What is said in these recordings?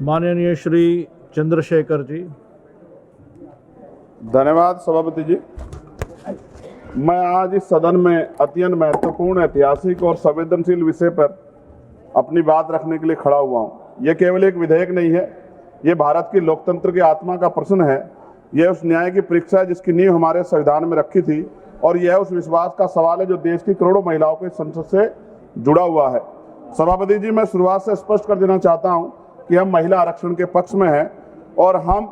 माननीय श्री चंद्रशेखर जी। धन्यवाद सभापति जी। मैं आज इस सदन में अत्यंत महत्वपूर्ण, ऐतिहासिक और संवेदनशील विषय पर अपनी बात रखने के लिए खड़ा हुआ हूं। यह केवल एक विधेयक नहीं है, यह भारत की लोकतंत्र की आत्मा का प्रश्न है। यह उस न्याय की परीक्षा है जिसकी नींव हमारे संविधान में रखी थी, और यह उस विश्वास का सवाल है जो देश की करोड़ों महिलाओं के संसद से जुड़ा हुआ है। सभापति जी, मैं शुरुआत से स्पष्ट कर देना चाहता हूं कि हम महिला आरक्षण के पक्ष में हैं और हम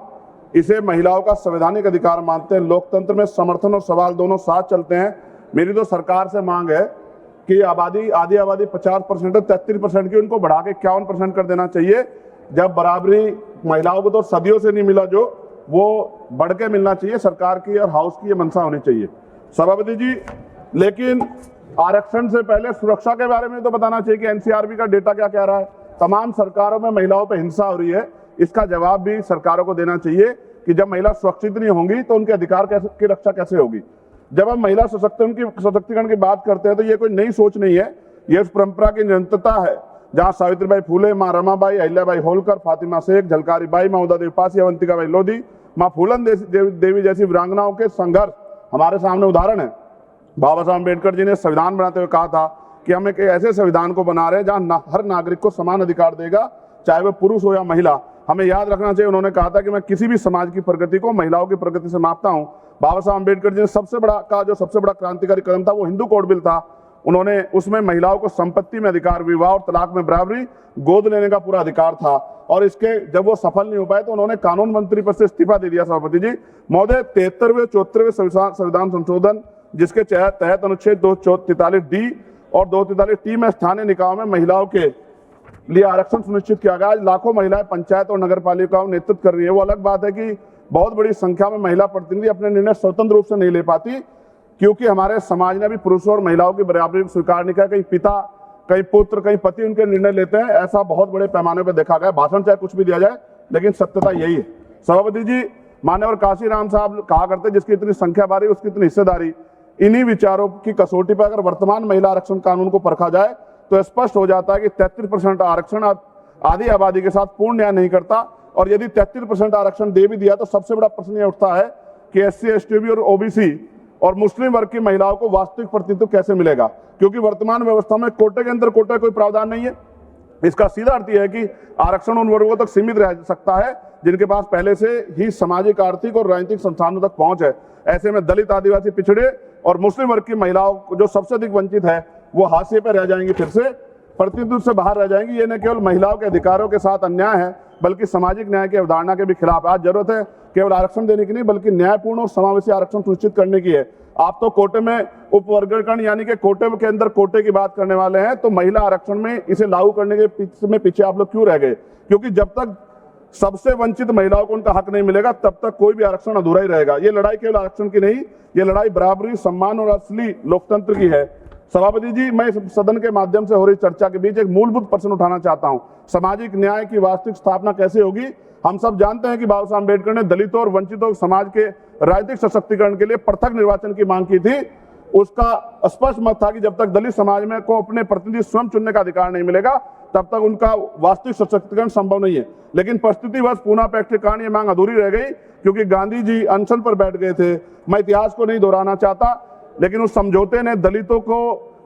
इसे महिलाओं का संवैधानिक अधिकार मानते हैं। लोकतंत्र में समर्थन और सवाल दोनों साथ चलते हैं। मेरी तो सरकार से मांग है कि आधी आबादी 50% है, 33% की उनको बढ़ा के 51% कर देना चाहिए। जब बराबरी महिलाओं को तो सदियों से नहीं मिला, जो वो बढ़ के मिलना चाहिए। सरकार की और हाउस की ये मंशा होनी चाहिए सभापति जी। लेकिन आरक्षण से पहले सुरक्षा के बारे में तो बताना चाहिए कि एनसीआरबी का डेटा क्या कह रहा है। तमाम सरकारों में महिलाओं पर हिंसा हो रही है, इसका जवाब भी सरकारों को देना चाहिए कि जब महिला सुरक्षित नहीं होंगी तो उनके अधिकार की रक्षा कैसे होगी। जब हम महिला सशक्तिकरण की बात करते हैं तो ये कोई नई सोच नहीं है, ये उस परंपरा की निरंतरता है जहां सावित्रीबाई फुले, मां रमाबाई, अहिल्याबाई होलकर, फातिमा शेख, झलकारी बाई, ममता देवी पासी, अवंतिकाबाई लोधी, मां फूलन देवी जैसी वीरांगनाओं के संघर्ष हमारे सामने उदाहरण है। बाबा साहब अम्बेडकर जी ने संविधान बनाते हुए कहा था कि हम एक ऐसे संविधान को बना रहे हैं जहां हर नागरिक को समान अधिकार देगा, चाहे वह पुरुष हो या महिला। हमें याद रखना चाहिए, उन्होंने कहा था कि मैं किसी भी समाज की प्रगति को महिलाओं की प्रगति से मापता हूं। बाबा साहब अम्बेडकर जी ने सबसे बड़ा क्रांतिकारी कदम था वो हिंदू कोड बिल था। उन्होंने उसमें महिलाओं को संपत्ति में अधिकार, विवाह और तलाक में बराबरी, गोद लेने का पूरा अधिकार था। और इसके जब वो सफल नहीं हो पाए तो उन्होंने कानून मंत्री पद से इस्तीफा दे दिया सभापति जी। महोदय, 73वें 74वें संविधान संशोधन जिसके तहत अनुच्छेद 243D और 243T में स्थानीय निकायों में महिलाओं के लिए आरक्षण सुनिश्चित किया गया। आज लाखों महिलाएं पंचायत और नगर पालिकाओं में नेतृत्व कर रही है। वो अलग बात है कि बहुत बड़ी संख्या में महिला प्रतिनिधि अपने निर्णय स्वतंत्र रूप से नहीं ले पाती, क्योंकि हमारे समाज ने भी पुरुषों और महिलाओं की बराबरी स्वीकार नहीं किया। कहीं पिता, कहीं पुत्र, कहीं पति उनके निर्णय लेते हैं। ऐसा बहुत बड़े पैमाने पर देखा गया। भाषण चाहे कुछ भी दिया जाए, लेकिन सत्यता यही है सभापति जी। मान्यवर काशीराम साहब कहा करते, जिसकी इतनी संख्या बारी उसकी इतनी हिस्सेदारी। इन्हीं विचारों की कसौटी पर अगर वर्तमान महिला आरक्षण कानून को परखा जाए तो स्पष्ट हो जाता है कि 33% आरक्षण आधी आबादी के साथ पूर्ण न्याय नहीं करता। और यदि 33% आरक्षण दे भी दिया तो सबसे बड़ा प्रश्न यह उठता है कि SC, ST और OBC और मुस्लिम वर्ग की महिलाओं को वास्तविक प्रतिनिधित्व कैसे मिलेगा, क्योंकि वर्तमान व्यवस्था में कोटे के अंदर कोटे कोई प्रावधान नहीं है। इसका सीधा अर्थ यह है कि आरक्षण उन वर्गों तक सीमित रह सकता है जिनके पास पहले से ही सामाजिक, आर्थिक और राजनीतिक संसाधनों तक पहुंच है। ऐसे में दलित, आदिवासी, पिछड़े और मुस्लिम वर्ग की महिलाओं जो सबसे अधिक वंचित है वो हाशिए पर रह जाएंगी, फिर से प्रतिनिधित्व से बाहर रह जाएंगी। ये न केवल महिलाओं के अधिकारों के साथ अन्याय है बल्कि सामाजिक न्याय की अवधारणा के भी खिलाफ। आज जरूरत है केवल आरक्षण देने की नहीं बल्कि न्यायपूर्ण और समावेशी आरक्षण सुनिश्चित करने की है। आप तो कोटे में उपवर्गीकरण यानी कि कोटे के अंदर कोटे की बात करने वाले हैं, तो महिला आरक्षण में इसे लागू करने के पीछे आप लोग क्यों रह गए? क्योंकि जब तक सबसे वंचित महिलाओं को उनका हक नहीं मिलेगा तब तक कोई भी आरक्षण अधूरा ही रहेगा। ये लड़ाई केवल आरक्षण की नहीं, ये लड़ाई बराबरी, सम्मान और असली लोकतंत्र की है। सभापति जी, मैं सदन के माध्यम से हो रही चर्चा के बीच एक मूलभूत प्रश्न उठाना चाहता हूं। सामाजिक न्याय की वास्तविक स्थापना कैसे होगी? हम सब जानते हैं कि बाबा साहब अम्बेडकर ने दलितों और वंचितों समाज के राजनीतिक सशक्तिकरण के लिए पृथक निर्वाचन की मांग की थी। उसका स्पष्ट मत था कि जब तक दलित समाज में को अपने प्रतिनिधि स्वयं चुनने का अधिकार नहीं मिलेगा तब तक उनका वास्तविक सशक्तिकरण संभव नहीं है। लेकिन परिस्थितिवश पूना पैक्ट के कारण ये मांग अधूरी रह गई, क्योंकि गांधी जी अनशन पर बैठ गए थे। मैं इतिहास को नहीं दोहराना चाहता, लेकिन उस समझौते ने दलितों को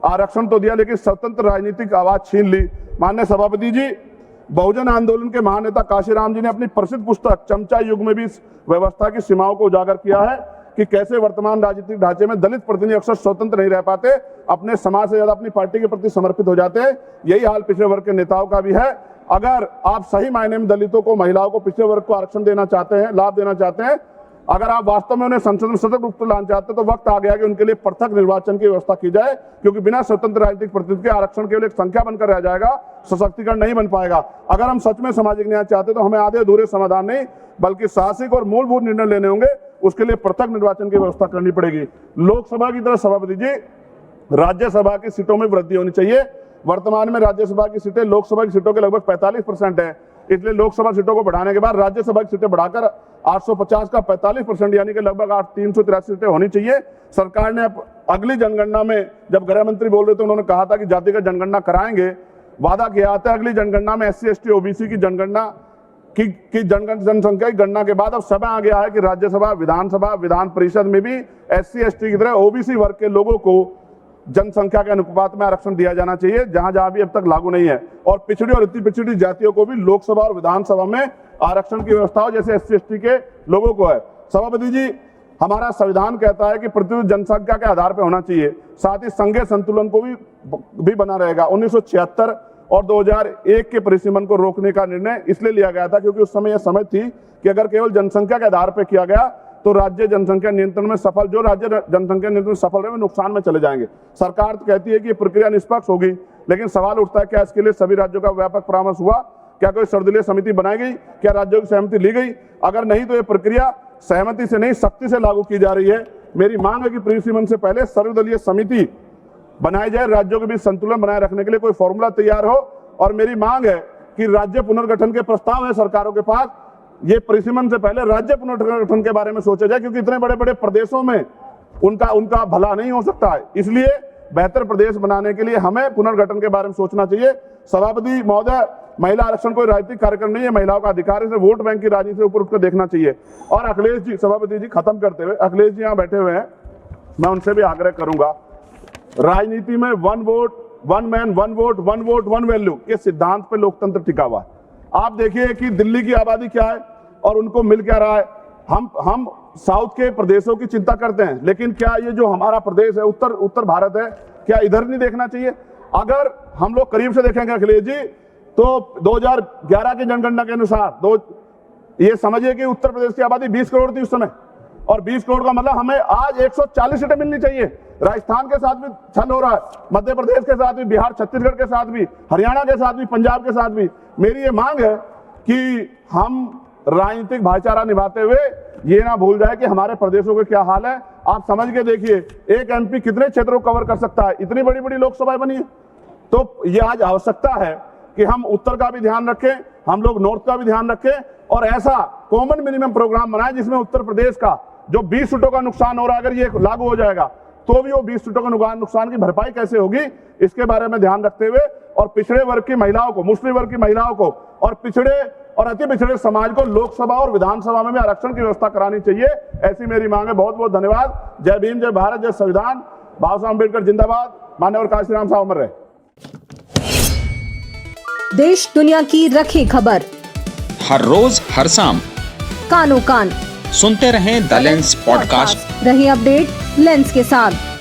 आरक्षण तो दिया लेकिन स्वतंत्र राजनीतिक आवाज छीन ली। माननीय सभापति जी, बहुजन आंदोलन के महानेता काशीराम जी ने अपनी प्रसिद्ध पुस्तक चमचा युग में भी इस व्यवस्था की सीमाओं को उजागर किया है कि कैसे वर्तमान राजनीतिक ढांचे में दलित प्रतिनिधि अक्सर स्वतंत्र नहीं रह पाते, अपने समाज से ज्यादा अपनी पार्टी के प्रति समर्पित हो जाते हैं। यही हाल पिछड़े वर्ग के नेताओं का भी है। अगर आप सही मायने में दलितों को, महिलाओं को, पिछड़े वर्ग को आरक्षण देना चाहते हैं, लाभ देना चाहते हैं, अगर आप वास्तव में उन्हें संसद में सतत रूप से लाना चाहते हैं तो वक्त आ गया कि उनके लिए पृथक निर्वाचन की व्यवस्था की जाए, क्योंकि बिना स्वतंत्र राजनीतिक प्रतिनिधित्व के आरक्षण केवल एक संख्या बनकर रह जाएगा, सशक्तिकरण नहीं बन पाएगा। अगर हम सच में सामाजिक न्याय चाहते तो हमें आधे अधूरे समाधान नहीं बल्कि साहसिक और मूलभूत निर्णय लेने होंगे। उसके लिए पृथक निर्वाचन की व्यवस्था करनी पड़ेगी। लोकसभा की तरह सभापति जी, राज्यसभा की सीटों में वृद्धि होनी चाहिए। वर्तमान में राज्यसभा की सीटें लोकसभा की सीटों के लगभग 45% है। इसलिए लोकसभा सीटों को बढ़ाने के बाद राज्यसभा की सीटें बढ़ाकर 850 का 45% यानी कि लगभग 383 सीटें होनी चाहिए। सरकार ने अगली जनगणना में, जब गृह मंत्री बोल रहे थे उन्होंने कहा था कि जातिगत जनगणना कराएंगे, वादा किया था अगली जनगणना में SC ST OBC की जनगणना की जनसंख्या की गणना के बाद अब समय आ गया है कि राज्यसभा, विधानसभा, विधान परिषद में भी SC ST की तरह OBC वर्ग के लोगों को जनसंख्या के अनुपात में आरक्षण दिया जाना चाहिए, जहां जहां भी अब तक लागू नहीं है। और पिछड़ी और अति पिछड़ी जातियों को भी लोकसभा और विधानसभा में आरक्षण की व्यवस्था हो जैसे SC ST के लोगों को है। सभापति जी, हमारा संविधान कहता है कि प्रतिशत जनसंख्या के आधार पर होना चाहिए, साथ ही संघीय संतुलन को भी बना रहेगा। 1976 और 2001 के परिसीमन को रोकने का निर्णय इसलिए लिया गया था क्योंकि उस समय यह समझ थी कि अगर केवल जनसंख्या के आधार पर किया गया तो राज्य जनसंख्या नियंत्रण में सफल, जो राज्य जनसंख्या नियंत्रण में सफल रहे, नुकसान में चले जाएंगे। सरकार तो कहती है कि ये प्रक्रिया निष्पक्ष होगी, लेकिन सवाल उठता है क्या इसके लिए सभी राज्यों का व्यापक परामर्श हुआ? क्या कोई सर्वदलीय समिति बनाई गई? क्या राज्यों की सहमति ली गई? अगर नहीं तो ये प्रक्रिया सहमति से नहीं, सख्ती से लागू की जा रही है। मेरी मांग है कि परिसीमन से पहले सर्वदलीय समिति बनाई जाए, राज्यों के बीच संतुलन बनाए रखने के लिए कोई फॉर्मूला तैयार हो। और मेरी मांग है कि राज्य पुनर्गठन के प्रस्ताव है सरकारों के पास, ये परिसीमन से पहले राज्य पुनर्गठन के बारे में सोचा जाए, क्योंकि इतने बड़े बड़े प्रदेशों में उनका भला नहीं हो सकता है। इसलिए बेहतर प्रदेश बनाने के लिए हमें पुनर्गठन के बारे में सोचना चाहिए। सभापति महोदय, महिला आरक्षण कोई राजनीतिक कार्यक्रम नहीं है, महिलाओं का अधिकार है, इसे वोट बैंक की राजनीति से ऊपर उठकर देखना चाहिए। और अखिलेश जी, सभापति जी खत्म करते हुए, अखिलेश जी यहाँ बैठे हुए हैं, मैं उनसे भी आग्रह करूंगा, राजनीति में one vote one man one vote one value के सिद्धांत पे लोकतंत्र टिका हुआ है। आप देखिए कि दिल्ली की आबादी क्या है और उनको मिल क्या रहा है। हम साउथ के प्रदेशों की चिंता करते हैं, लेकिन क्या ये जो हमारा प्रदेश है, उत्तर भारत है, क्या इधर नहीं देखना चाहिए? अगर हम लोग करीब से देखेंगे अखिलेश जी, तो 2011 की जनगणना के अनुसार ये समझिए कि उत्तर प्रदेश की आबादी 20 करोड़ थी उस समय, और 20 करोड़ का मतलब हमें आज 140 सीटें मिलनी चाहिए। राजस्थान के साथ भी छल हो रहा है, मध्य प्रदेश के साथ भी, बिहार छत्तीसगढ़ के साथ भी, हरियाणा के साथ भी, पंजाब के साथ भी। मेरी ये मांग है कि हम राजनीतिक भाईचारा निभाते हुए ये ना भूल जाए कि हमारे प्रदेशों के क्या हाल है। आप समझ के देखिए, एक MP कितने क्षेत्रों को कवर कर सकता है? इतनी बड़ी बड़ी लोकसभाएं बनी है। तो ये आज आवश्यकता है कि हम उत्तर का भी ध्यान रखें, हम लोग नॉर्थ का भी ध्यान रखें, और ऐसा कॉमन मिनिमम प्रोग्राम बनाए जिसमें उत्तर प्रदेश का जो 20 सीटों का नुकसान हो रहा है, अगर ये लागू हो जाएगा तो भी वो 20 सीटों का नुकसान की भरपाई कैसे होगी, इसके बारे में ध्यान रखते हुए, और पिछड़े वर्ग की महिलाओं को, मुस्लिम वर्ग की महिलाओं को, और पिछड़े और अति पिछड़े समाज को लोकसभा और विधानसभा में भी आरक्षण की व्यवस्था करानी चाहिए। ऐसी मेरी मांग है। बहुत बहुत धन्यवाद। जय भीम, जय भारत, जय संविधान। बाबा साहब अम्बेडकर जिंदाबाद। मान्यवर काशी राम साहब अमर रहे। देश दुनिया की रखी खबर हर रोज हर शाम कानो कान सुनते रहें द लेंस पॉडकास्ट। रहे अपडेट लेंस के साथ।